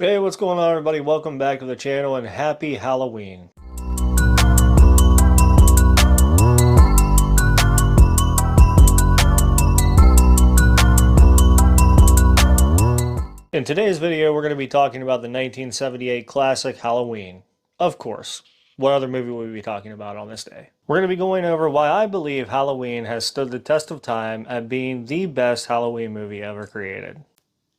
Hey, what's going on, everybody? Welcome back to the channel and happy Halloween. In today's video, we're going to be talking about the 1978 classic Halloween. Of course. What other movie will we be talking about on this day? We're going to be going over why I believe Halloween has stood the test of time at being the best Halloween movie ever created.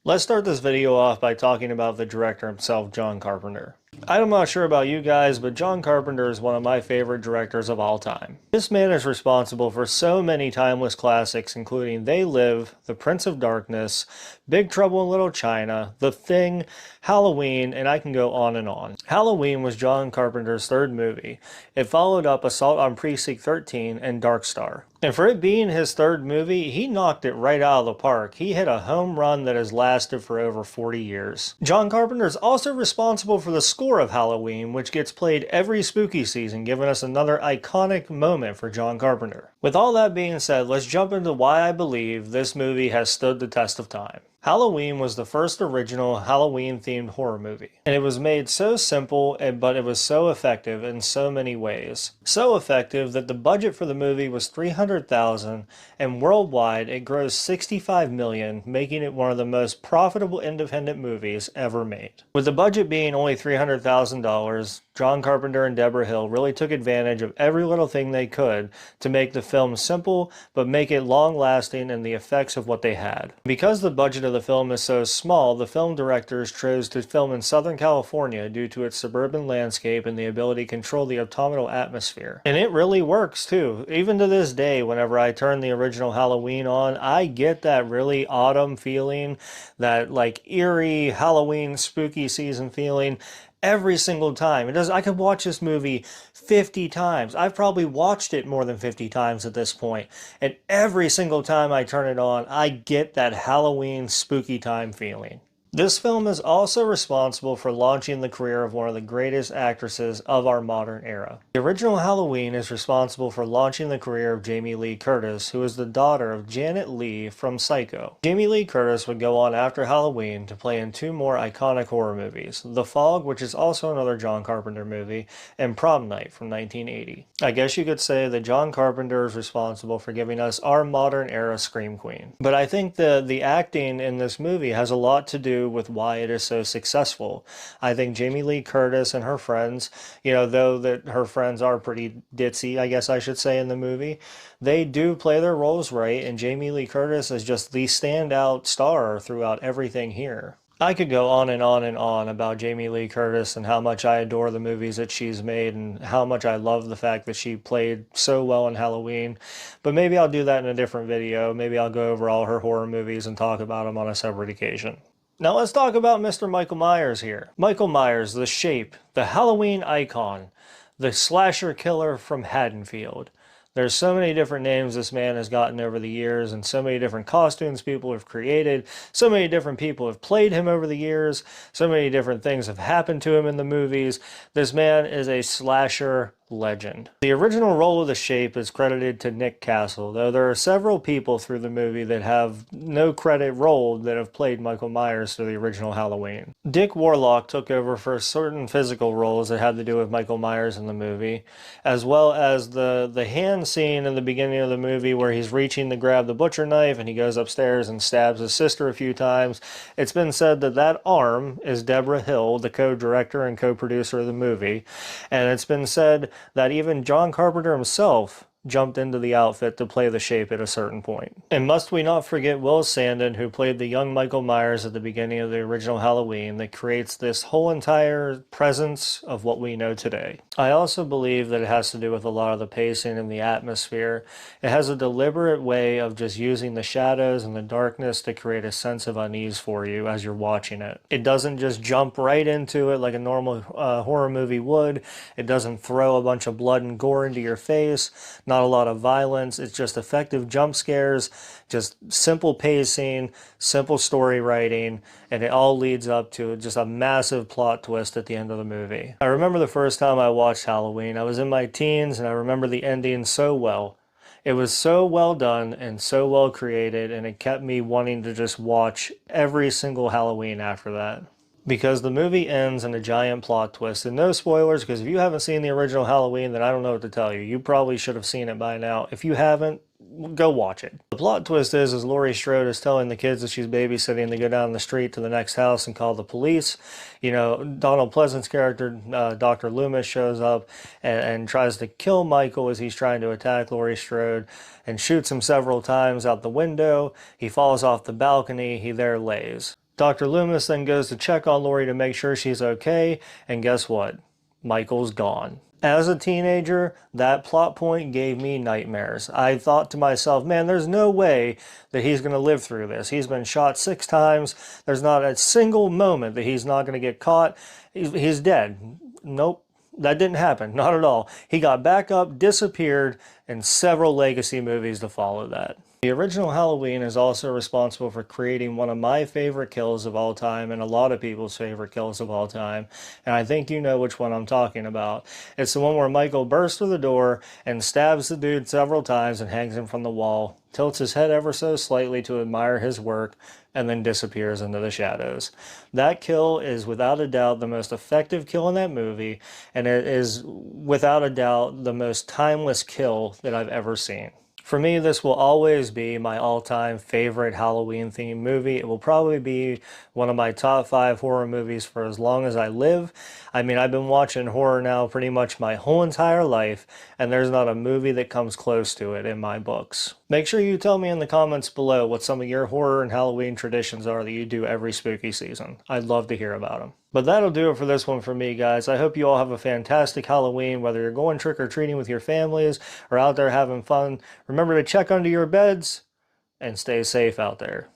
Let's start this video off by talking about the director himself, John Carpenter. I'm not sure about you guys, but John Carpenter is one of my favorite directors of all time. This man is responsible for so many timeless classics, including They Live, The Prince of Darkness, Big Trouble in Little China, The Thing, Halloween, and I can go on and on. Halloween was John Carpenter's third movie. It followed up Assault on Precinct 13 and Dark Star. And for it being his third movie, he knocked it right out of the park. He hit a home run that has lasted for over 40 years. John Carpenter is also responsible for the score of Halloween, which gets played every spooky season, giving us another iconic moment for John Carpenter. With all that being said, let's jump into why I believe this movie has stood the test of time. Halloween was the first original Halloween-themed horror movie, and it was made so simple, but it was so effective in so many ways. So effective that the budget for the movie was $300,000, and worldwide it grossed $65 million, making it one of the most profitable independent movies ever made. With the budget being only $300,000, John Carpenter and Deborah Hill really took advantage of every little thing they could to make the film simple, but make it long-lasting in the effects of what they had. Because the budget of the film is so small, the film directors chose to film in Southern California due to its suburban landscape and the ability to control the autumnal atmosphere. And it really works too. Even to this day, whenever I turn the original Halloween on, I get that really autumn feeling, that like eerie Halloween spooky season feeling every single time. I could watch this movie 50 times. I've probably watched it more than 50 times at this point. And every single time I turn it on, I get that Halloween spooky time feeling. This film is also responsible for launching the career of one of the greatest actresses of our modern era. The original Halloween is responsible for launching the career of Jamie Lee Curtis, who is the daughter of Janet Leigh from Psycho. Jamie Lee Curtis would go on after Halloween to play in two more iconic horror movies, The Fog, which is also another John Carpenter movie, and Prom Night from 1980. I guess you could say that John Carpenter is responsible for giving us our modern era Scream Queen. But I think the acting in this movie has a lot to do with why it is so successful. I think Jamie Lee Curtis and her friends, though that her friends are pretty ditzy, I guess I should say, in the movie, they do play their roles right, and Jamie Lee Curtis is just the standout star throughout everything here. I could go on and on and on about Jamie Lee Curtis and how much I adore the movies that she's made and how much I love the fact that she played so well in Halloween. But maybe I'll do that in a different video. Maybe I'll go over all her horror movies and talk about them on a separate occasion. Now let's talk about Mr. Michael Myers here. Michael Myers, the Shape, the Halloween icon, the slasher killer from Haddonfield. There's so many different names this man has gotten over the years, and so many different costumes people have created, so many different people have played him over the years, so many different things have happened to him in the movies. This man is a slasher legend. The original role of the Shape is credited to Nick Castle, though there are several people through the movie that have no credit role that have played Michael Myers through the original Halloween. Dick Warlock took over for certain physical roles that had to do with Michael Myers in the movie, as well as the hand scene in the beginning of the movie where he's reaching to grab the butcher knife and he goes upstairs and stabs his sister a few times. It's been said that that arm is Deborah Hill, the co-director and co-producer of the movie, and it's been said that even John Carpenter himself jumped into the outfit to play the Shape at a certain point. And must we not forget Will Sandon, who played the young Michael Myers at the beginning of the original Halloween, that creates this whole entire presence of what we know today. I also believe that it has to do with a lot of the pacing and the atmosphere. It has a deliberate way of just using the shadows and the darkness to create a sense of unease for you as you're watching it. It doesn't just jump right into it like a normal horror movie would. It doesn't throw a bunch of blood and gore into your face. Not a lot of violence. It's just effective jump scares, just simple pacing, simple story writing, and it all leads up to just a massive plot twist at the end of the movie. I remember the first time I watched Halloween. I was in my teens, and I remember the ending so well. It was so well done and so well created, and it kept me wanting to just watch every single Halloween after that. because the movie ends in a giant plot twist. And no spoilers, because if you haven't seen the original Halloween, then I don't know what to tell you. You probably should have seen it by now. If you haven't, go watch it. The plot twist is Laurie Strode is telling the kids that she's babysitting to go down the street to the next house and call the police. You know, Donald Pleasant's character, Dr. Loomis, shows up and tries to kill Michael as he's trying to attack Laurie Strode and shoots him several times out the window. He falls off the balcony. He there lays. Dr. Loomis then goes to check on Laurie to make sure she's okay, and guess what? Michael's gone. As a teenager, that plot point gave me nightmares. I thought to myself, man, there's no way that he's going to live through this. He's been shot 6 times. There's not a single moment that he's not going to get caught. He's dead. Nope. That didn't happen. Not at all. He got back up, disappeared, and several legacy movies to follow that. The original Halloween is also responsible for creating one of my favorite kills of all time and a lot of people's favorite kills of all time. And I think you know which one I'm talking about. It's the one where Michael bursts through the door and stabs the dude several times and hangs him from the wall, tilts his head ever so slightly to admire his work, and then disappears into the shadows. That kill is without a doubt the most effective kill in that movie, and it is without a doubt the most timeless kill that I've ever seen. For me, this will always be my all-time favorite Halloween-themed movie. It will probably be one of my top 5 horror movies for as long as I live. I mean, I've been watching horror now pretty much my whole entire life, and there's not a movie that comes close to it in my books. Make sure you tell me in the comments below what some of your horror and Halloween traditions are that you do every spooky season. I'd love to hear about them. But that'll do it for this one for me, guys. I hope you all have a fantastic Halloween, whether you're going trick-or-treating with your families or out there having fun. Remember to check under your beds and stay safe out there.